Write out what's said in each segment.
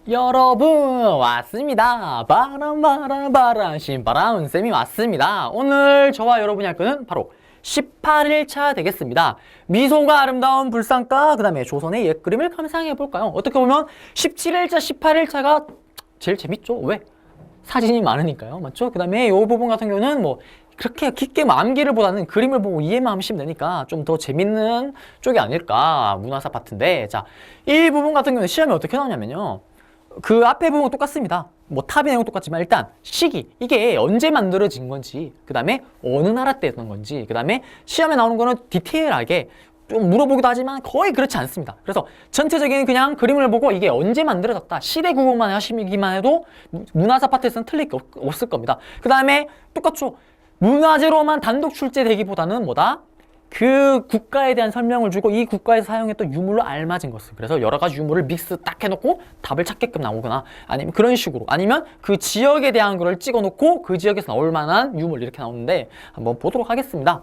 여러분 왔습니다. 바람 신바람 쌤이 왔습니다. 오늘 저와 여러분이 할 거는 바로 18일차 되겠습니다. 미소가 아름다운 불상가 그 다음에 조선의 옛 그림을 감상해 볼까요? 어떻게 보면 17일차 18일차가 제일 재밌죠. 왜? 사진이 많으니까요. 맞죠? 그 다음에 이 부분 같은 경우는 뭐 그렇게 깊게 암기를 보다는 그림을 보고 이해만 하시면 되니까 좀 더 재밌는 쪽이 아닐까, 문화사 파트인데, 자, 이 부분 같은 경우는 시험에 어떻게 나오냐면요, 그 앞에 부분 똑같습니다. 뭐 탑의 내용 똑같지만 일단 시기, 이게 언제 만들어진 건지, 그 다음에 어느 나라 때였던 건지, 그 다음에 시험에 나오는 거는 디테일하게 좀 물어보기도 하지만 거의 그렇지 않습니다. 그래서 전체적인 그냥 그림을 보고 이게 언제 만들어졌다, 시대 구분만 하시기만 해도 문화사 파트에서는 틀릴 게 없을 겁니다. 그 다음에 똑같죠. 문화재로만 단독 출제되기보다는 뭐다? 그 국가에 대한 설명을 주고 이 국가에서 사용했던 유물로 알맞은 것을, 그래서 여러 가지 유물을 믹스 딱 해놓고 답을 찾게끔 나오거나, 아니면 그런 식으로, 아니면 그 지역에 대한 거를 찍어놓고 그 지역에서 나올 만한 유물 이렇게 나오는데 한번 보도록 하겠습니다.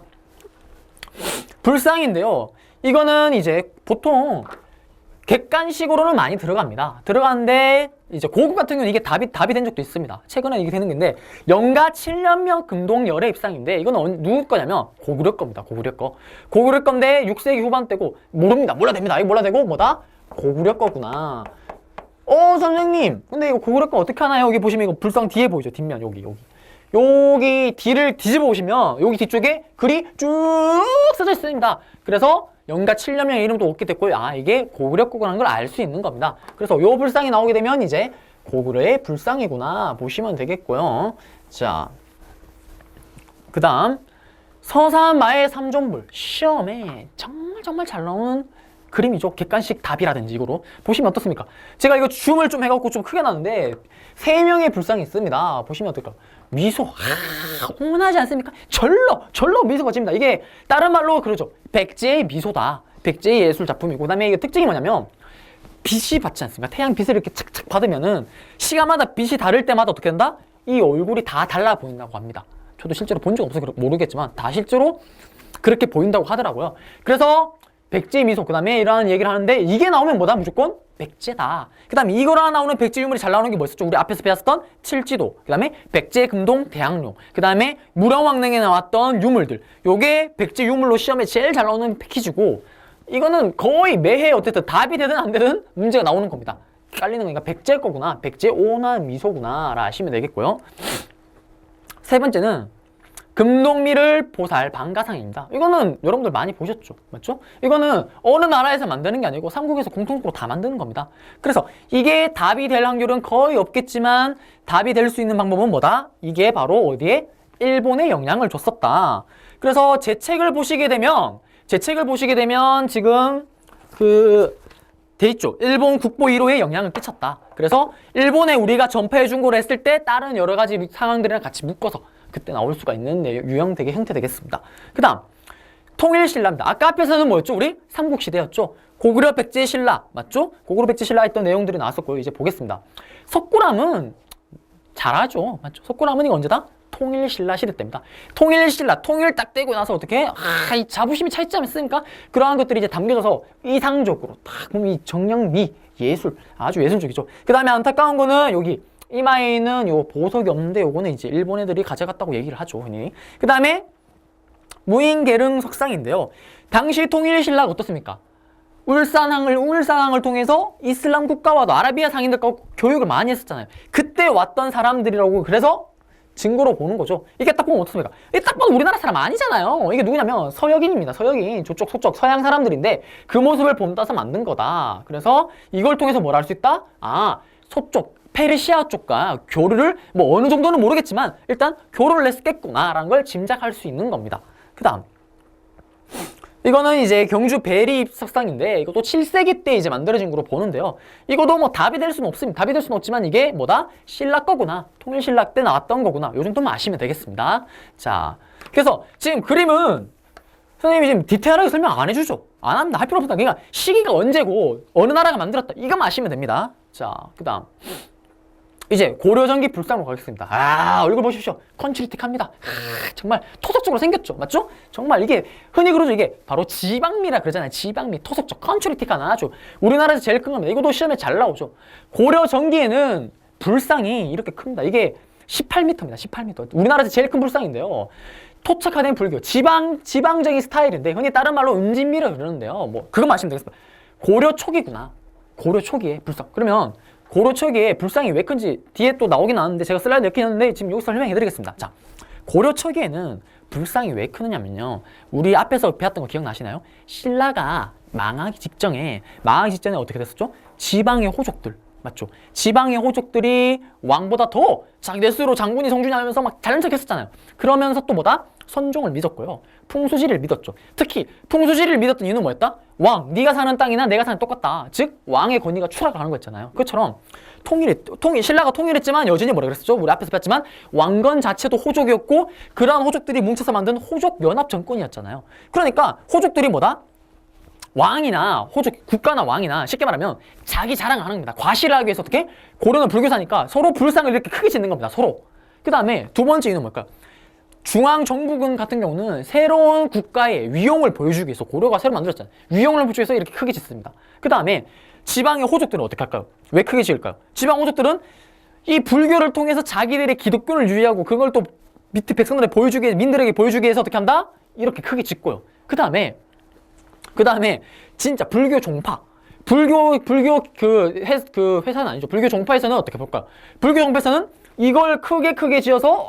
불상인데요, 이거는 이제 보통 객관식으로는 많이 들어가는데 이제 고급 같은 경우는 이게 답이 된 적도 있습니다. 최근에 이게 되는 건데, 영가 7년명 금동 열애 입상인데, 이거는 누구 거냐면 고구려 겁니다. 고구려 건데 6세기 후반 때고, 모릅니다. 몰라도 됩니다. 이거 몰라도 되고, 뭐다? 고구려 거구나. 선생님, 근데 이거 고구려 거 어떻게 하나요? 여기 보시면 이거 불상 뒤에 보이죠? 뒷면 여기 뒤를 뒤집어 보시면 여기 뒤쪽에 글이 쭉 써져 있습니다. 그래서 영가 7년명의 이름도 얻게 됐고요. 아, 이게 고구려 거라는 걸 알 수 있는 겁니다. 그래서 요 불상이 나오게 되면 이제 고구려의 불상이구나 보시면 되겠고요. 자, 그 다음 서사마의 삼존불, 시험에 정말 잘 나오는 그림이죠. 객관식 답이라든지 이거로 보시면 어떻습니까? 제가 이거 줌을 좀 해갖고 좀 크게 놨는데 3명의 불상이 있습니다. 보시면 어떨까요? 미소, 혼하지 않습니까? 절로 미소가 집니다. 이게 다른 말로 그러죠. 백제의 미소다. 백제의 예술 작품이고, 그 다음에 이게 특징이 뭐냐면 빛이 받지 않습니까? 태양 빛을 이렇게 착착 받으면은 시간마다 빛이 다를 때마다 어떻게 된다? 이 얼굴이 다 달라 보인다고 합니다. 저도 실제로 본 적 없어서 모르겠지만 다 실제로 그렇게 보인다고 하더라고요. 그래서 백제 미소, 그 다음에 이러한 얘기를 하는데, 이게 나오면 뭐다? 무조건 백제다. 그 다음에 이거랑 나오는 백제 유물이 잘 나오는 게 뭐 있었죠? 우리 앞에서 배웠었던 칠지도, 그 다음에 백제 금동 대학룡, 그 다음에 무령왕릉에 나왔던 유물들, 요게 백제 유물로 시험에 제일 잘 나오는 패키지고, 이거는 거의 매해 어쨌든 답이 되든 안 되든 문제가 나오는 겁니다. 깔리는 거니까 백제 거구나, 백제 오나 미소구나 라 아시면 되겠고요. 세 번째는 금동미를 보살 방가상입니다. 이거는 여러분들 많이 보셨죠? 맞죠? 이거는 어느 나라에서 만드는 게 아니고 삼국에서 공통적으로 다 만드는 겁니다. 그래서 이게 답이 될 확률은 거의 없겠지만 답이 될 수 있는 방법은 뭐다? 이게 바로 어디에? 일본에 영향을 줬었다. 그래서 제 책을 보시게 되면 지금 돼 있죠. 일본 국보 1호에 영향을 끼쳤다. 그래서 일본에 우리가 전파해 준 거를 했을 때 다른 여러 가지 상황들이랑 같이 묶어서 그때 나올 수가 있는 유형 되게 형태 되겠습니다. 그 다음 통일신라입니다. 아까 앞에서는 뭐였죠? 우리 삼국시대였죠. 고구려 백제 신라 맞죠? 고구려 백제 신라 했던 내용들이 나왔었고요. 이제 보겠습니다. 석굴암은 잘하죠. 맞죠? 석굴암은 이거 언제다? 통일신라 시대 때입니다. 통일신라, 통일 딱 되고 나서 어떻게 이 자부심이 차 있지 않습니까? 그러한 것들이 이제 담겨져서 이상적으로 딱 보면 이 정령미, 예술, 아주 예술적이죠. 그 다음에 안타까운 거는 여기 이마에 있는 요 보석이 없는데, 요거는 이제 일본 애들이 가져갔다고 얘기를 하죠, 흔히. 그 다음에 무인계릉 석상인데요. 당시 통일신라가 어떻습니까? 울산항을 통해서 이슬람 국가와도 아라비아 상인들과 교육을 많이 했었잖아요. 그때 왔던 사람들이라고, 그래서 증거로 보는 거죠. 이게 딱 보면 어떻습니까? 이게 딱 봐도 우리나라 사람 아니잖아요. 이게 누구냐면 서역인입니다. 서역인, 서쪽 서양 사람들인데 그 모습을 본따서 만든 거다. 그래서 이걸 통해서 뭘 알 수 있다? 아, 서쪽 페르시아 쪽과 교류를 뭐 어느 정도는 모르겠지만 일단 교류를 했겠구나라는 걸 짐작할 수 있는 겁니다. 그 다음 이거는 이제 경주 배리 석상인데, 이것도 7세기 때 이제 만들어진 거로 보는데요. 이것도 뭐 답이 될 수는 없습니다. 답이 될 수는 없지만 이게 뭐다? 신라 거구나. 통일신라 때 나왔던 거구나. 요 정도만 아시면 되겠습니다. 자, 그래서 지금 그림은 선생님이 지금 디테일하게 설명 안 해주죠. 안 합니다. 할 필요 없습니다. 그러니까 시기가 언제고 어느 나라가 만들었다, 이것만 아시면 됩니다. 자, 그 다음 이제 고려전기 불상으로 가겠습니다. 얼굴 보십시오. 컨츄리틱합니다. 정말 토속적으로 생겼죠. 맞죠? 정말 이게 흔히 그러죠. 이게 바로 지방미라 그러잖아요. 지방미, 토속적, 컨츄리틱한 아주 우리나라에서 제일 큰 겁니다. 이것도 시험에 잘 나오죠. 고려전기에는 불상이 이렇게 큽니다. 이게 18m입니다. 18m. 우리나라에서 제일 큰 불상인데요. 토착화된 불교, 지방적인 스타일인데 흔히 다른 말로 은진미라 그러는데요. 뭐 그것만 아시면 되겠습니다. 고려 초기구나. 고려 초기에 불상. 그러면 고려 초기에 불상이 왜 큰지 뒤에 또 나오긴 하는데 제가 슬라이드 이렇게 했는데 지금 여기서 설명해 드리겠습니다. 자, 고려 초기에는 불상이 왜 크느냐면요. 우리 앞에서 배웠던 거 기억나시나요? 신라가 망하기 직전에 어떻게 됐었죠? 지방의 호족들. 맞죠? 지방의 호족들이 왕보다 더 자기네 스스로 장군이 성준이 하면서 막 잘난 척 했었잖아요. 그러면서 또 뭐다? 선종을 믿었고요. 풍수지리를 믿었죠. 특히 풍수지리를 믿었던 이유는 뭐였다? 왕, 네가 사는 땅이나 내가 사는 똑같다. 즉 왕의 권위가 추락하는 거였잖아요. 그것처럼 신라가 통일했지만 여전히 뭐라 그랬었죠? 우리 앞에서 봤지만 왕건 자체도 호족이었고 그러한 호족들이 뭉쳐서 만든 호족 연합 정권이었잖아요. 그러니까 호족들이 뭐다? 왕이나 호족, 국가나 왕이나 쉽게 말하면 자기 자랑을 하는 겁니다. 과시를 하기 위해서 어떻게? 고려는 불교사니까 서로 불상을 이렇게 크게 짓는 겁니다. 서로. 그 다음에 두 번째 이유는 뭘까요? 중앙정부군 같은 경우는 새로운 국가의 위용을 보여주기 위해서 고려가 새로 만들었잖아요. 위용을 보여주기 위해서 이렇게 크게 짓습니다. 그 다음에 지방의 호족들은 어떻게 할까요? 왜 크게 지을까요? 지방 호족들은 이 불교를 통해서 자기들의 기독교를 유지하고 그걸 또 밑에 백성들에게 보여주기, 민들에게 보여주기 위해서 어떻게 한다? 이렇게 크게 짓고요. 그 다음에 진짜 불교 종파. 불교 그 회사는 아니죠. 불교 종파에서는 어떻게 볼까요? 불교 종파에서는 이걸 크게 지어서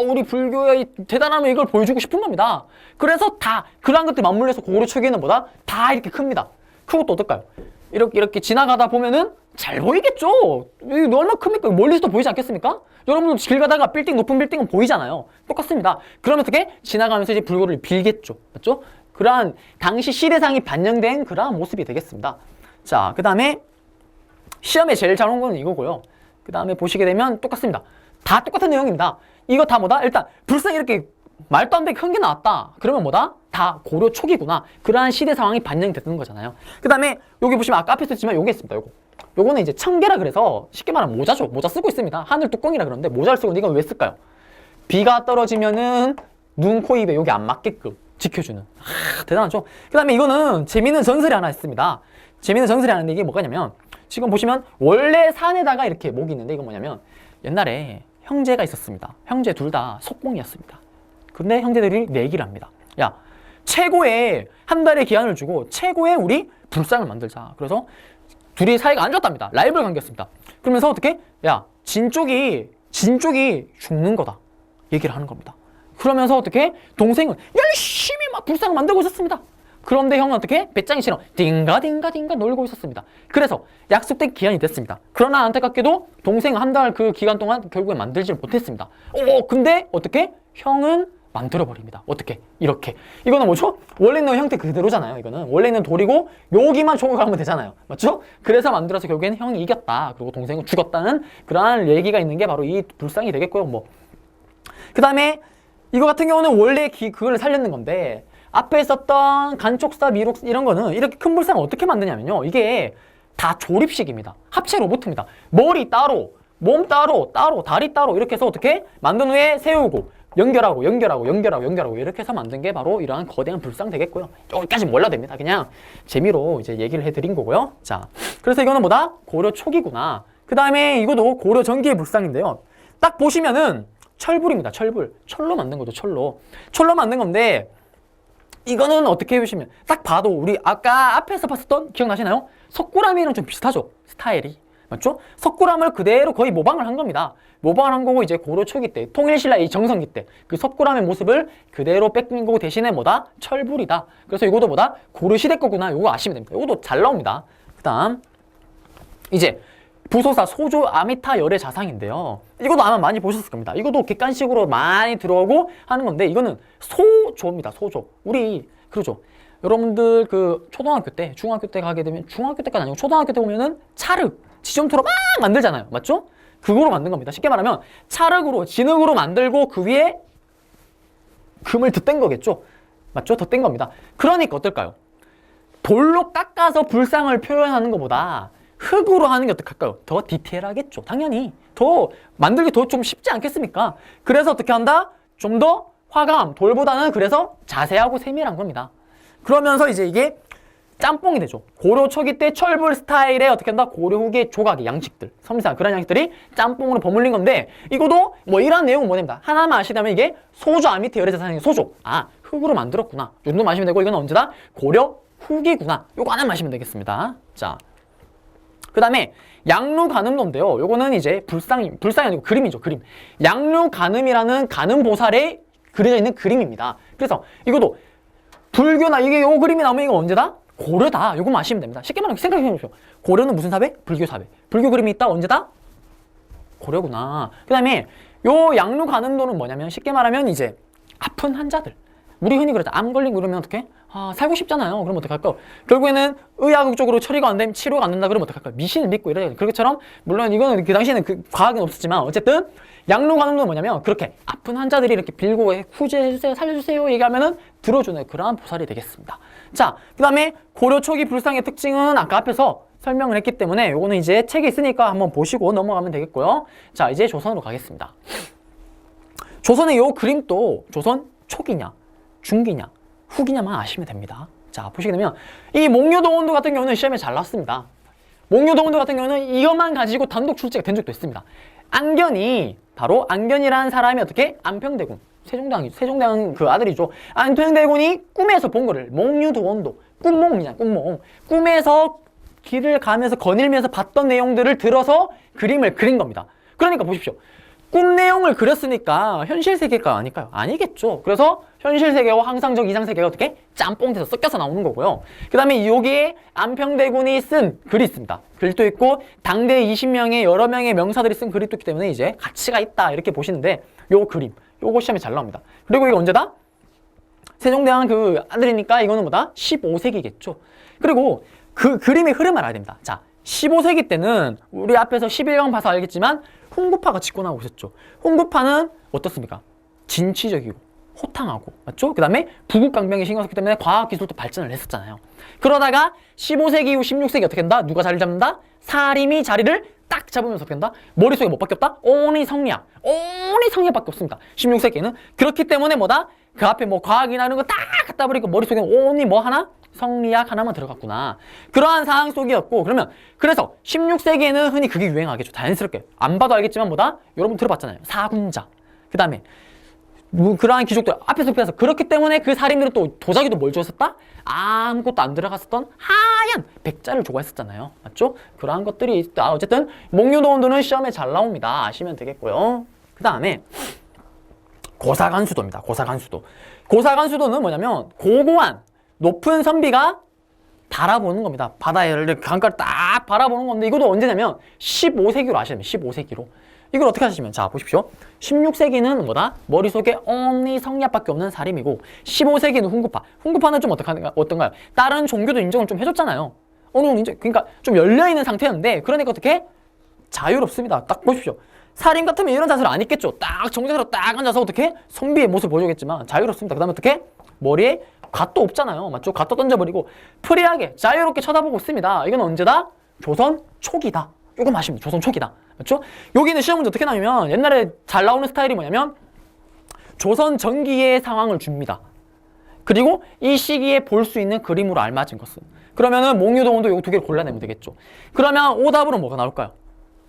우리 불교의 대단함을 이걸 보여주고 싶은 겁니다. 그래서 다 그런 것들 맞물려서 고려 초기에는 뭐다? 다 이렇게 큽니다. 크고 또 어떨까요? 이렇게 지나가다 보면은 잘 보이겠죠? 이게 얼마나 큽니까? 멀리서도 보이지 않겠습니까? 여러분들 길 가다가 높은 빌딩은 보이잖아요. 똑같습니다. 그러면 어떻게? 지나가면서 이제 불교를 빌겠죠. 맞죠? 그러한 당시 시대상이 반영된 그러한 모습이 되겠습니다. 자, 그 다음에 시험에 제일 잘 온 거는 이거고요. 그 다음에 보시게 되면 똑같습니다. 다 똑같은 내용입니다. 이거 다 뭐다? 일단 불상이 이렇게 말도 안 되게 큰 게 나왔다. 그러면 뭐다? 다 고려 초기구나. 그러한 시대 상황이 반영됐는 거잖아요. 그 다음에 여기 보시면 아까 앞에서 했지만 요게 있습니다. 요거는 이제 청계라 그래서 쉽게 말하면 모자죠. 모자 쓰고 있습니다. 하늘 뚜껑이라 그러는데 모자를 쓰고 이건 왜 쓸까요? 비가 떨어지면은 눈, 코, 입에 여기 안 맞게끔 지켜주는. 대단하죠? 그 다음에 이거는 재밌는 전설이 하나 있습니다. 재밌는 전설이 하나 있는데 이게 뭐냐면 지금 보시면 원래 산에다가 이렇게 목이 있는데 이건 뭐냐면 옛날에 형제가 있었습니다. 형제 둘 다 속공이었습니다. 근데 형제들이 내기를 합니다. 야, 최고의 한 달의 기한을 주고 최고의 우리 불상을 만들자. 그래서 둘이 사이가 안 좋답니다. 라이벌 관계였습니다. 그러면서 어떻게? 야, 진 쪽이 죽는 거다. 얘기를 하는 겁니다. 그러면서 어떻게? 동생은 열심히 막 불상을 만들고 있었습니다. 그런데 형은 어떻게? 배짱이 싫어. 딩가 놀고 있었습니다. 그래서 약속된 기한이 됐습니다. 그러나 안타깝게도 동생은 한 달 그 기간 동안 결국에 만들지 못했습니다. 근데 어떻게? 형은 만들어버립니다. 어떻게? 이렇게. 이거는 뭐죠? 원래 있는 형태 그대로잖아요. 이거는 원래 있는 돌이고 여기만 조각하면 되잖아요. 맞죠? 그래서 만들어서 결국에는 형이 이겼다. 그리고 동생은 죽었다는 그러한 얘기가 있는 게 바로 이 불상이 되겠고요. 뭐. 그 다음에 이거 같은 경우는 원래 그걸 살렸는 건데 앞에 있었던 간촉사, 미록 이런 거는 이렇게 큰 불상을 어떻게 만드냐면요. 이게 다 조립식입니다. 합체 로봇입니다. 머리 따로, 몸 따로, 다리 따로 이렇게 해서 어떻게 만든 후에 세우고 연결하고 이렇게 해서 만든 게 바로 이러한 거대한 불상 되겠고요. 여기까지 몰라도 됩니다. 그냥 재미로 이제 얘기를 해드린 거고요. 자, 그래서 이거는 뭐다? 고려 초기구나. 그 다음에 이것도 고려 전기의 불상인데요. 딱 보시면은 철불입니다. 철불. 철로 만든 거죠. 철로 만든 건데 이거는 어떻게 해보시면 딱 봐도 우리 아까 앞에서 봤었던 기억나시나요? 석굴암이랑 좀 비슷하죠. 스타일이. 맞죠? 석굴암을 그대로 거의 모방을 한 겁니다. 모방을 한 거고 이제 고려 초기 때 통일신라 이 정성기 때 그 석굴암의 모습을 그대로 뺏긴 거고 대신에 뭐다? 철불이다. 그래서 이것도 뭐다? 고려 시대 거구나. 이거 아시면 됩니다. 이것도 잘 나옵니다. 그 다음 이제 부소사 소조 아미타 열의 자상인데요. 이것도 아마 많이 보셨을 겁니다. 이것도 객관식으로 많이 들어오고 하는 건데 이거는 소조입니다. 소조. 우리 그러죠. 여러분들 그 초등학교 때, 중학교 때 가게 되면 중학교 때까지 아니고 초등학교 때 보면은 찰흙, 지점토로 막 만들잖아요. 맞죠? 그거로 만든 겁니다. 쉽게 말하면 찰흙으로, 진흙으로 만들고 그 위에 금을 덧댄 거겠죠? 맞죠? 덧댄 겁니다. 그러니까 어떨까요? 돌로 깎아서 불상을 표현하는 것보다 흙으로 하는 게 어떡할까요? 더 디테일하겠죠. 당연히 더 만들기 더 좀 쉽지 않겠습니까? 그래서 어떻게 한다? 좀 더 화감, 돌보다는 그래서 자세하고 세밀한 겁니다. 그러면서 이제 이게 짬뽕이 되죠. 고려 초기 때 철불 스타일의 어떻게 한다? 고려 후기의 조각의 양식들, 섬세한 그런 양식들이 짬뽕으로 버물린 건데, 이것도 뭐 이런 내용은 뭐됩니다. 하나만 아시다면 이게 소조 아미테 열애 자산의 소조. 아, 흙으로 만들었구나. 이 정도 마시면 되고, 이건 언제다? 고려 후기구나. 요거 하나 마시면 되겠습니다. 자, 그 다음에 양루간음도인데요. 요거는 이제 불상이 아니고 그림이죠. 그림. 양루간음이라는 간음보살에 그려져 있는 그림입니다. 그래서 이것도 불교나 이게 요 그림이 나오면 이거 언제다? 고려다. 요거 마시면 됩니다. 쉽게 말하면 생각해 보십시오. 고려는 무슨 사배? 불교 사배. 불교 그림이 있다. 언제다? 고려구나. 그 다음에 요 양루간음도는 뭐냐면 쉽게 말하면 이제 아픈 환자들. 우리 흔히 그러죠. 암 걸리고 그러면 어떡해? 아, 살고 싶잖아요. 그럼 어떡할까요? 결국에는 의학 쪽으로 처리가 안 되면 치료가 안 된다 그러면 어떡할까요? 미신을 믿고 이래야 그렇게처럼 물론 이거는 그 당시에는 그 과학은 없었지만 어쨌든 양루간음도는 뭐냐면 그렇게 아픈 환자들이 이렇게 빌고 구제해주세요, 살려주세요 얘기하면은 들어주는 그러한 보살이 되겠습니다. 자, 그 다음에 고려 초기 불상의 특징은 아까 앞에서 설명을 했기 때문에 요거는 이제 책에 있으니까 한번 보시고 넘어가면 되겠고요. 자, 이제 조선으로 가겠습니다. 조선의 요 그림도 조선 초기냐 중기냐 후기냐만 아시면 됩니다. 자, 보시게 되면 이 목유도원도 같은 경우는 시험에 잘 나왔습니다. 목유도원도 같은 경우는 이것만 가지고 단독 출제가 된 적도 있습니다. 안견이 바로 안견이라는 사람이 어떻게 안평대군 세종대왕 그 아들이죠. 안평대군이 꿈에서 본 거를 목유도원도 꿈몽이잖아. 꿈몽 꿈에서 길을 가면서 거닐면서 봤던 내용들을 들어서 그림을 그린 겁니다. 그러니까 보십시오. 꿈 내용을 그렸으니까 현실 세계가 아닐까요? 아니겠죠. 그래서 현실 세계와 항상적 이상 세계가 어떻게 짬뽕돼서 섞여서 나오는 거고요. 그 다음에 여기에 안평대군이 쓴 글이 있습니다. 글도 있고 당대 20명의 여러 명의 명사들이 쓴 글이 또 있기 때문에 이제 가치가 있다 이렇게 보시는데 요 그림 요거 시험에 잘 나옵니다. 그리고 이거 언제다? 세종대왕 그 아들이니까 이거는 뭐다? 15세기겠죠. 그리고 그 그림의 흐름을 알아야 됩니다. 자, 15세기 때는 우리 앞에서 11강 봐서 알겠지만 홍구파가 집권하고 있었죠. 홍구파는 어떻습니까? 진취적이고 호탕하고 맞죠? 그 다음에 부국강병이 신경 썼기 때문에 과학기술도 발전을 했었잖아요. 그러다가 15세기 이후 16세기 어떻게 된다? 누가 자리를 잡는다? 사림이 자리를 딱 잡으면서 어떻게 된다? 머릿속에 뭐밖에 없다? 오니 성리학. 오니 성리학밖에 없습니다. 16세기에는. 그렇기 때문에 뭐다? 그 앞에 뭐 과학이나 이런 거 딱 갖다 버리고 머릿속에 오니 뭐 하나? 성리학 하나만 들어갔구나. 그러한 상황 속이었고, 그러면 그래서 16세기에는 흔히 그게 유행하겠죠. 자연스럽게. 안 봐도 알겠지만 뭐다? 여러분 들어봤잖아요. 사군자. 그 다음에 뭐 그러한 기족들 앞에서 빼서 그렇기 때문에 그 살인들은 또 도자기도 뭘 주었었다? 아무것도 안 들어갔었던 하얀 백자를 조각했었잖아요. 맞죠? 그러한 것들이 있다. 어쨌든 목유도원도는 시험에 잘 나옵니다. 아시면 되겠고요. 그 다음에 고사간수도입니다. 고사간수도. 고사간수도는 뭐냐면 고고한 높은 선비가 바라보는 겁니다. 바다를 강가를 딱 바라보는 건데 이것도 언제냐면 15세기로 아시면 15세기로. 이걸 어떻게 하시면 자 보십시오. 16세기는 뭐다? 머릿속에 only 성리학밖에 없는 사림이고 15세기는 훈구파. 훈구파는 좀 어떤가요? 다른 종교도 인정을 좀 해줬잖아요. 어느 정도 인정, 그러니까 좀 열려있는 상태였는데 그러니까 어떻게? 자유롭습니다. 딱 보십시오. 사림 같으면 이런 자세를 안 있겠죠. 딱 정자세로 딱 앉아서 어떻게? 선비의 모습을 보여주겠지만 자유롭습니다. 그 다음에 어떻게? 머리에 갓도 없잖아요. 맞죠? 갓도 던져버리고 프리하게 자유롭게 쳐다보고 있습니다. 이건 언제다? 조선 초기다. 이거 마시면 조선 초기다. 맞죠? 여기는 시험 문제 어떻게 나오면 옛날에 잘 나오는 스타일이 뭐냐면 조선 전기의 상황을 줍니다. 그리고 이 시기에 볼 수 있는 그림으로 알맞은 것은 그러면은 목유도원도 이 두 개를 골라내면 되겠죠. 그러면 오답으로 뭐가 나올까요?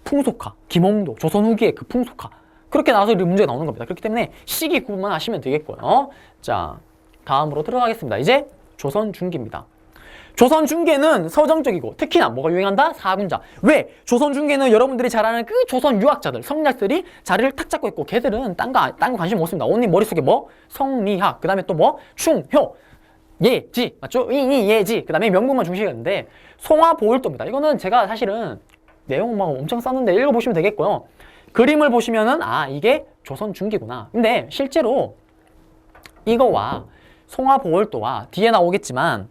풍속화, 김홍도, 조선 후기의 그 풍속화 그렇게 나와서 문제가 나오는 겁니다. 그렇기 때문에 시기 구분만 하시면 되겠고요. 자, 다음으로 들어가겠습니다. 이제 조선 중기입니다. 조선 중계는 서정적이고 특히나 뭐가 유행한다? 사군자. 왜? 조선 중계는 여러분들이 잘 아는 그 조선 유학자들, 성리학들이 자리를 탁 잡고 있고 걔들은 딴 거 관심 없습니다. 온리 머릿속에 뭐? 성리학, 그 다음에 또 뭐? 충효, 예지, 맞죠? 예지, 그 다음에 명분만 중시했는데 송화보울도입니다. 이거는 제가 사실은 내용 막 엄청 썼는데 읽어보시면 되겠고요. 그림을 보시면은 아 이게 조선 중기구나. 근데 실제로 이거와 송화보울도와 뒤에 나오겠지만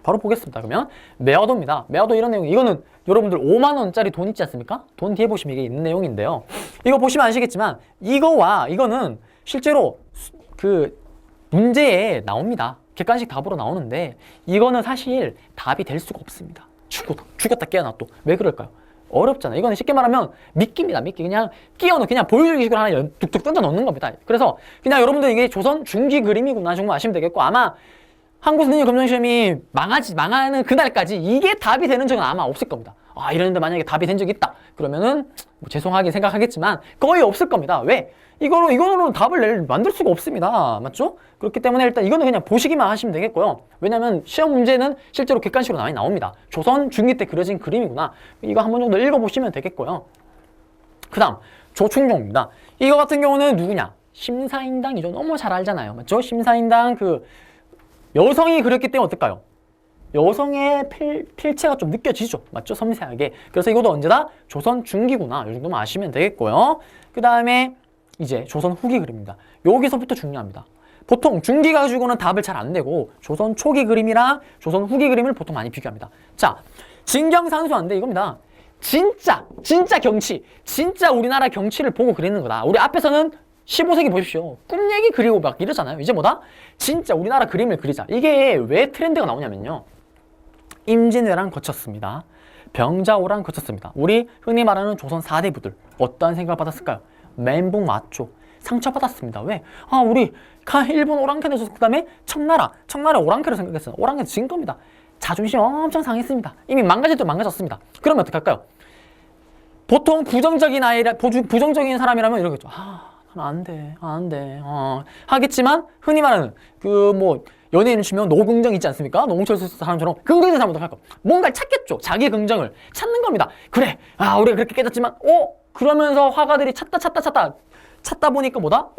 바로 보겠습니다. 그러면 매화도입니다. 매화도 이런 내용 이거는 여러분들 5만 원짜리 돈 있지 않습니까? 돈 뒤에 보시면 이게 있는 내용인데요. 이거 보시면 아시겠지만 이거와 이거는 실제로 그 문제에 나옵니다. 객관식 답으로 나오는데 이거는 사실 답이 될 수가 없습니다. 죽었다 깨어나 또. 왜 그럴까요? 어렵잖아. 이거는 쉽게 말하면 미끼입니다. 미끼. 그냥 끼워넣 그냥 보여주기 식으로 하나 뚝뚝 던져 넣는 겁니다. 그래서 그냥 여러분들 이게 조선 중기 그림이구나 정도 아시면 되겠고, 아마 한국선생님 검정시험이 망하는 그날까지 이게 답이 되는 적은 아마 없을 겁니다. 아, 이러는데 만약에 답이 된 적이 있다 그러면은 뭐 죄송하게 생각하겠지만 거의 없을 겁니다. 왜? 이거는 답을 만들 수가 없습니다. 맞죠? 그렇기 때문에 일단 이거는 그냥 보시기만 하시면 되겠고요. 왜냐면 시험 문제는 실제로 객관식으로 많이 나옵니다. 조선 중기 때 그려진 그림이구나. 이거 한 번 정도 읽어보시면 되겠고요. 그 다음 조충종입니다. 이거 같은 경우는 누구냐? 심사인당이죠. 너무 잘 알잖아요. 맞죠? 심사인당 여성이 그렸기 때문에 어떨까요? 여성의 필체가 좀 느껴지죠. 맞죠? 섬세하게. 그래서 이것도 언제다? 조선 중기구나. 이 정도만 아시면 되겠고요. 그 다음에 이제 조선 후기 그림입니다. 여기서부터 중요합니다. 보통 중기 가지고는 답을 잘 안 내고 조선 초기 그림이랑 조선 후기 그림을 보통 많이 비교합니다. 자, 진경산수한데 이겁니다. 진짜 경치, 진짜 우리나라 경치를 보고 그리는 거다. 우리 앞에서는 15세기 보십시오. 꿈 얘기 그리고 막 이러잖아요. 이제 뭐다? 진짜 우리나라 그림을 그리자. 이게 왜 트렌드가 나오냐면요. 임진왜란 거쳤습니다. 병자호란 거쳤습니다. 우리 흔히 말하는 조선 4대 부들 어떠한 생각을 받았을까요? 멘붕 맞죠. 상처받았습니다. 왜? 아, 우리 일본 오랑캐에서 그 다음에 청나라 오랑캐를 생각했어요. 오랑캐 진 겁니다. 자존심 엄청 상했습니다. 이미 망가졌습니다. 그러면 어떻게 할까요? 보통 부정적인 사람이라면 이러겠죠. 안 돼. 하겠지만 흔히 말하는 연예인 치면 노긍정 있지 않습니까? 노홍철 사람처럼 긍정적인 사람부터 할 거. 뭔가를 찾겠죠. 자기 긍정을 찾는 겁니다. 그래. 우리가 그렇게 깨졌지만 그러면서 화가들이 찾다 보니까 뭐다?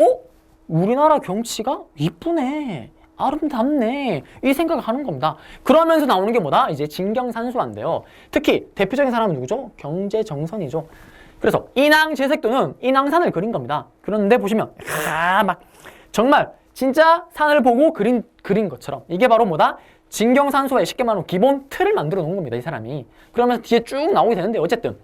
우리나라 경치가 이쁘네. 아름답네. 이 생각을 하는 겁니다. 그러면서 나오는 게 뭐다? 이제 진경산수한데요. 특히 대표적인 사람은 누구죠? 경제정선이죠. 그래서 인왕제색도는 인왕산을 그린 겁니다. 그런데 보시면 막 정말 진짜 산을 보고 그린 것처럼 이게 바로 뭐다? 진경산수의 쉽게 말하면 기본 틀을 만들어 놓은 겁니다. 이 사람이. 그러면서 뒤에 쭉 나오게 되는데 어쨌든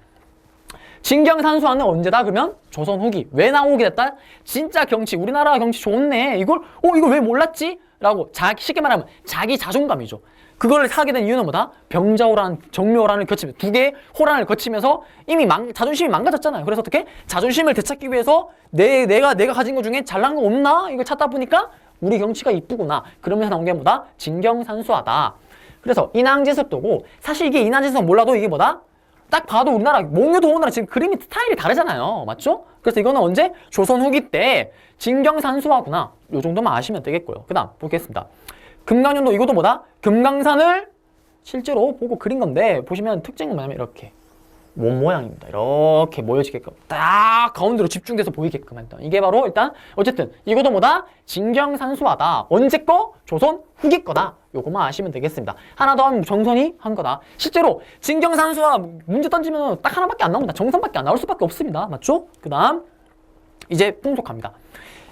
진경산수화는 언제다? 그러면 조선 후기. 왜 나오게 됐다? 진짜 경치, 우리나라 경치 좋네. 이거 왜 몰랐지? 라고 쉽게 말하면 자기 자존감이죠. 그걸 하게 된 이유는 뭐다? 병자호란, 정묘호란을 거치면서 두 개의 호란을 거치면서 이미 자존심이 망가졌잖아요. 그래서 어떻게? 자존심을 되찾기 위해서 내가 가진 것 중에 잘난 거 없나? 이걸 찾다 보니까 우리 경치가 이쁘구나. 그러면서 나온 게 뭐다? 진경산수화다. 그래서 인왕제석도고 사실 이게 인왕제석 몰라도 이게 뭐다? 딱 봐도 우리나라 몽유도원나라 지금 그림이 스타일이 다르잖아요. 맞죠? 그래서 이거는 언제? 조선 후기 때 진경산수화구나. 요 정도만 아시면 되겠고요. 그 다음 보겠습니다. 금강연도 이것도 뭐다? 금강산을 실제로 보고 그린 건데 보시면 특징은 뭐냐면 이렇게 몸 모양입니다. 이렇게 모여지게끔 딱 가운데로 집중돼서 보이게끔 했던 이게 바로 일단 어쨌든 이것도 뭐다? 진경산수화다. 언제 거? 조선 후기 거다. 요거만 아시면 되겠습니다. 하나 더 하면 정선이 한 거다. 실제로 진경산수화 문제 던지면 딱 하나밖에 안 나옵니다. 정선밖에 안 나올 수밖에 없습니다. 맞죠? 그 다음 이제 풍속합니다.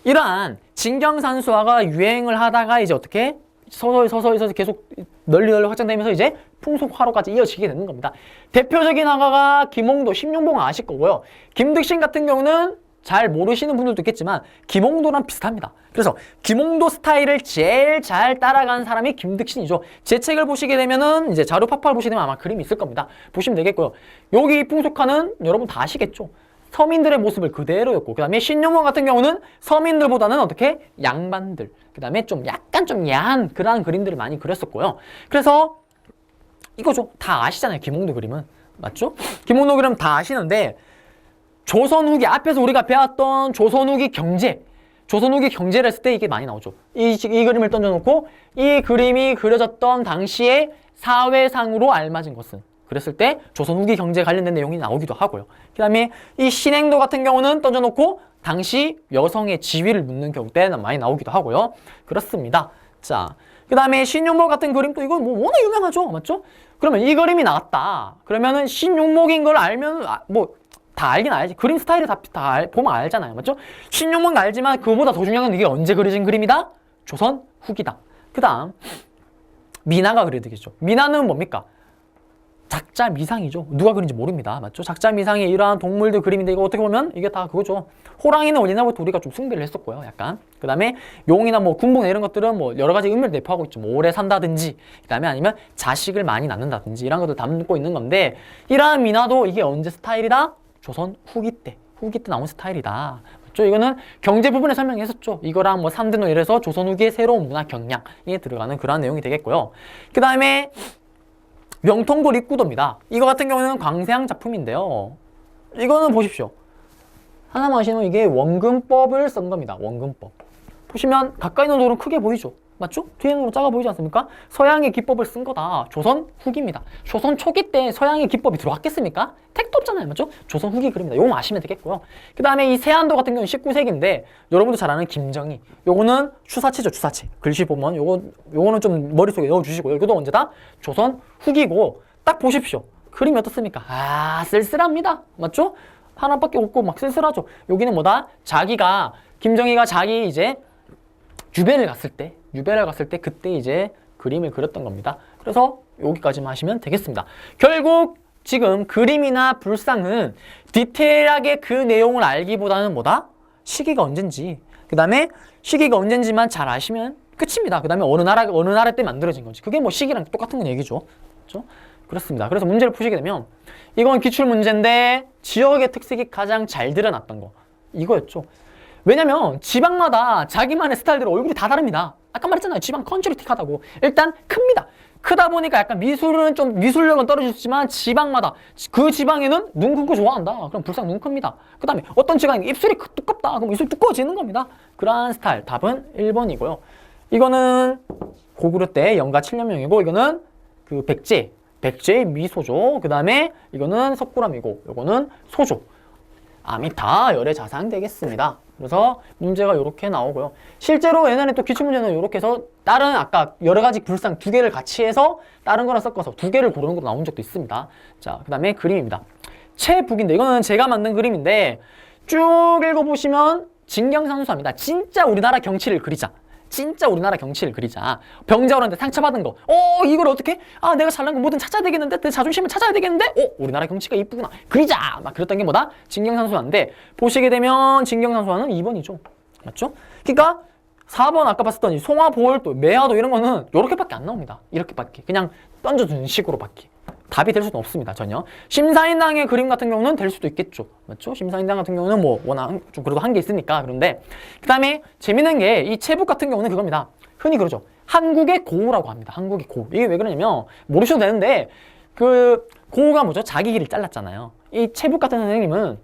이러한 진경산수화가 유행을 하다가 이제 어떻게 서서히 계속 널리 확장되면서 이제 풍속화로까지 이어지게 되는 겁니다. 대표적인 화가가 김홍도, 심용봉 아실 거고요. 김득신 같은 경우는 잘 모르시는 분들도 있겠지만 김홍도랑 비슷합니다. 그래서 김홍도 스타일을 제일 잘 따라간 사람이 김득신이죠. 제 책을 보시게 되면은 이제 자료 파파를 보시게 되면 아마 그림이 있을 겁니다. 보시면 되겠고요. 여기 풍속화는 여러분 다 아시겠죠? 서민들의 모습을 그대로였고 그 다음에 신용원 같은 경우는 서민들보다는 어떻게? 양반들 그 다음에 약간 좀 야한 그러한 그림들을 많이 그렸었고요. 그래서 이거죠. 다 아시잖아요. 김홍도 그림은. 맞죠? 김홍도 그림 다 아시는데 조선 후기 앞에서 우리가 배웠던 조선 후기 경제를 했을 때 이게 많이 나오죠. 이 그림을 던져놓고 이 그림이 그려졌던 당시에 사회상으로 알맞은 것은 그랬을 때 조선 후기 경제 관련된 내용이 나오기도 하고요. 그 다음에 이 신행도 같은 경우는 던져놓고 당시 여성의 지위를 묻는 경우 때는 많이 나오기도 하고요. 그렇습니다. 자, 그 다음에 신용목 같은 그림도 이거 워낙 유명하죠. 맞죠? 그러면 이 그림이 나왔다. 그러면은 신용목인 걸 알면 다 알긴 알지. 그림 스타일을 다 보면 알잖아요. 맞죠? 신용목은 알지만 그거보다 더 중요한 건 이게 언제 그려진 그림이다? 조선 후기다. 그 다음 미나가 그려지겠죠. 미나는 뭡니까? 작자 미상이죠. 누가 그린지 모릅니다. 맞죠? 작자 미상의 이러한 동물들 그림인데 이거 어떻게 보면 이게 다 그거죠. 호랑이는 옛날부터 우리가 좀 숭배를 했었고요. 약간. 그 다음에 용이나 뭐 군복이나 이런 것들은 뭐 여러 가지 의미를 내포하고 있죠. 뭐 오래 산다든지, 그 다음에 아니면 자식을 많이 낳는다든지 이런 것들 담고 있는 건데 이러한 미나도 이게 언제 스타일이다? 조선 후기 때 나온 스타일이다. 맞죠? 이거는 경제 부분에 설명했었죠. 이거랑 뭐 삼등로 이래서 조선 후기의 새로운 문화 경향에 들어가는 그러한 내용이 되겠고요. 그 다음에 명통돌 입구도입니다. 이거 같은 경우는 광세양 작품인데요. 이거는 보십시오. 하나만 아시면 이게 원근법을 쓴 겁니다. 원근법. 보시면 가까이 있는 돌은 크게 보이죠? 맞죠? 뒤에 있는 돌은 작아 보이지 않습니까? 서양의 기법을 쓴 거다. 조선 후기입니다. 조선 초기 때 서양의 기법이 들어왔겠습니까? 택도 없잖아요. 맞죠? 조선 후기 그림입니다. 요거 아시면 되겠고요. 그 다음에 이 세안도 같은 경우는 19세기인데 여러분도 잘 아는 김정희. 요거는 추사치죠. 추사치. 글씨 보면 요거는 좀 머릿속에 넣어주시고요. 이것도 언제다? 조선 후기고 딱 보십시오. 그림이 어떻습니까? 아, 쓸쓸합니다. 맞죠? 하나밖에 없고 막 쓸쓸하죠. 여기는 뭐다? 김정희가 자기 이제 유배를 갔을 때 그때 이제 그림을 그렸던 겁니다. 그래서 여기까지만 하시면 되겠습니다. 결국 지금 그림이나 불상은 디테일하게 그 내용을 알기보다는 뭐다? 시기가 언젠지, 그 다음에 시기가 언젠지만 잘 아시면 끝입니다. 그 다음에 어느 나라 때 만들어진 건지. 그게 뭐 시기랑 똑같은 건 얘기죠. 그렇죠? 그렇습니다. 그래서 문제를 푸시게 되면 이건 기출 문제인데 지역의 특색이 가장 잘 드러났던 거 이거였죠. 왜냐면 지방마다 자기만의 스타일대로 얼굴이 다 다릅니다. 아까 말했잖아요. 지방 컨트리틱하다고. 일단 큽니다. 크다 보니까 약간 미술력은 떨어지지만 지방마다 그 지방에는 눈 큰 거 좋아한다. 그럼 불상 눈 큽니다. 그 다음에 어떤 지방에 입술이 두껍다. 그럼 입술 두꺼워지는 겁니다. 그러한 스타일. 답은 1번이고요. 이거는 고구려 때 영가 7년명이고 이거는 그 백제의 미소죠. 그 다음에 이거는 석굴암이고 이거는 소조. 아미타 열의 자상 되겠습니다. 그래서 문제가 이렇게 나오고요. 실제로 옛날에 또 기출문제는 이렇게 해서 다른 아까 여러 가지 불상 2개를 같이 해서 다른 거랑 섞어서 2개를 고르는 것도 나온 적도 있습니다. 자, 그 다음에 그림입니다. 최북인데 이거는 제가 만든 그림인데 쭉 읽어보시면 진경상수합니다. 진짜 우리나라 경치를 그리자. 병자호란때 상처받은 거. 이걸 어떻게? 아, 내가 잘난 거 뭐든 찾아야 되겠는데? 내 자존심을 찾아야 되겠는데? 우리나라 경치가 이쁘구나. 그리자! 막 그랬던 게 뭐다? 진경상수화인데, 보시게 되면 진경상수화는 2번이죠. 맞죠? 그러니까 4번 아까 봤었던 이 송화보월도, 매화도 이런 거는 이렇게밖에 안 나옵니다. 이렇게밖에. 그냥 던져주는 식으로밖에. 답이 될 수는 없습니다. 전혀. 심사인당의 그림 같은 경우는 될 수도 있겠죠. 맞죠? 심사인당 같은 경우는 뭐 워낙 좀 그래도 한 게 있으니까. 그런데 그 다음에 재밌는 게 이 체북 같은 경우는 그겁니다. 흔히 그러죠. 한국의 고우라고 합니다. 한국의 고우. 이게 왜 그러냐면 모르셔도 되는데 그 고우가 뭐죠? 자기 길을 잘랐잖아요. 이 체북 같은 선생님은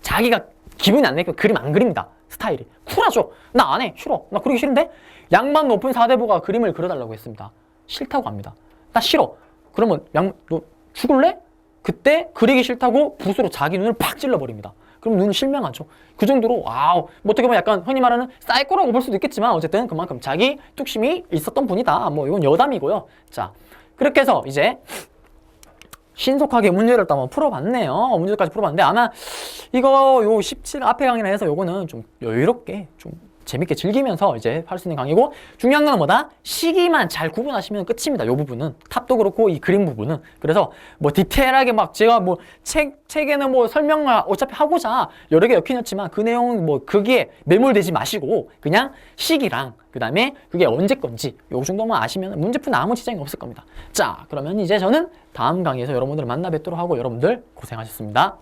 자기가 기분이 안 내니까 그림 안 그립니다. 스타일이. 쿨하죠. 나 안 해. 싫어. 나 그리기 싫은데 양반 높은 사대부가 그림을 그려달라고 했습니다. 싫다고 합니다. 나 싫어. 그러면 너 죽을래? 그때 그리기 싫다고 붓으로 자기 눈을 팍 찔러버립니다. 그럼 눈은 실명하죠. 그 정도로 와우, 뭐 어떻게 보면 약간 흔히 말하는 사이코라고 볼 수도 있겠지만 어쨌든 그만큼 자기 뚝심이 있었던 분이다. 뭐 이건 여담이고요. 자, 그렇게 해서 이제 신속하게 문제를 또 한번 풀어봤네요. 문제까지 풀어봤는데 아마 이거 요 17 앞에 강의나 해서 요거는 좀 여유롭게 좀 재밌게 즐기면서 이제 할 수 있는 강의고 중요한 건 뭐다? 시기만 잘 구분하시면 끝입니다. 요 부분은 탑도 그렇고 이 그림 부분은 그래서 뭐 디테일하게 막 제가 뭐 책에는 뭐 설명을 어차피 하고자 여러 개 엮긴 했지만 그 내용은 뭐 거기에 매몰되지 마시고 그냥 시기랑 그 다음에 그게 언제 건지 요 정도만 아시면 문제 푸는 아무 지장이 없을 겁니다. 자, 그러면 이제 저는 다음 강의에서 여러분들을 만나 뵙도록 하고 여러분들 고생하셨습니다.